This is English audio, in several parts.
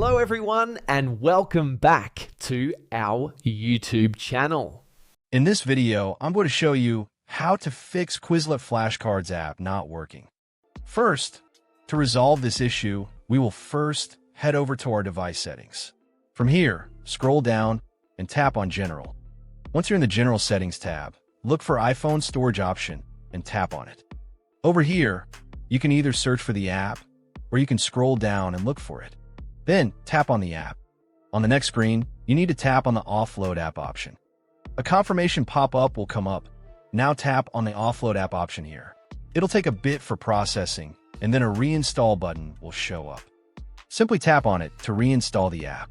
Hello everyone and welcome back to our YouTube channel. In this video, I'm going to show you how to fix Quizlet Flashcards app not working. First, to resolve this issue, we will first head over to our device settings. From here, scroll down and tap on General. Once you're in the General Settings tab, look for iPhone Storage option and tap on it. Over here, you can either search for the app or you can scroll down and look for it. Then tap on the app. On the next screen, you need to tap on the Offload app option. A confirmation pop-up will come up. Now tap on the Offload app option here. It'll take a bit for processing, and then a reinstall button will show up. Simply tap on it to reinstall the app.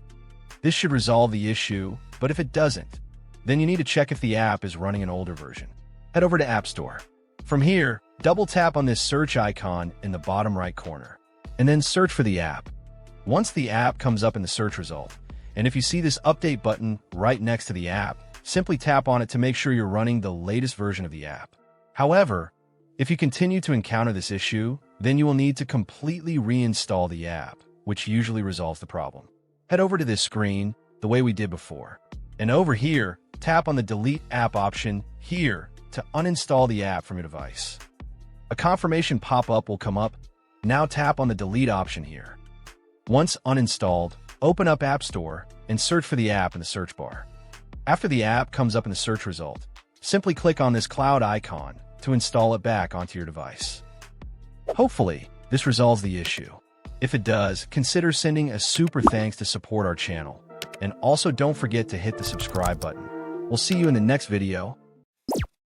This should resolve the issue, but if it doesn't, then you need to check if the app is running an older version. Head over to App Store. From here, double tap on this search icon in the bottom right corner, and then search for the app. Once the app comes up in the search result, and if you see this update button right next to the app, simply tap on it to make sure you're running the latest version of the app. However, if you continue to encounter this issue, then you will need to completely reinstall the app, which usually resolves the problem. Head over to this screen the way we did before, and over here, tap on the Delete App option here to uninstall the app from your device. A confirmation pop-up will come up. Now tap on the Delete option here. Once uninstalled, open up App Store and search for the app in the search bar. After the app comes up in the search result, simply click on this cloud icon to install it back onto your device. Hopefully, this resolves the issue. If it does, consider sending a super thanks to support our channel. And also don't forget to hit the subscribe button. We'll see you in the next video.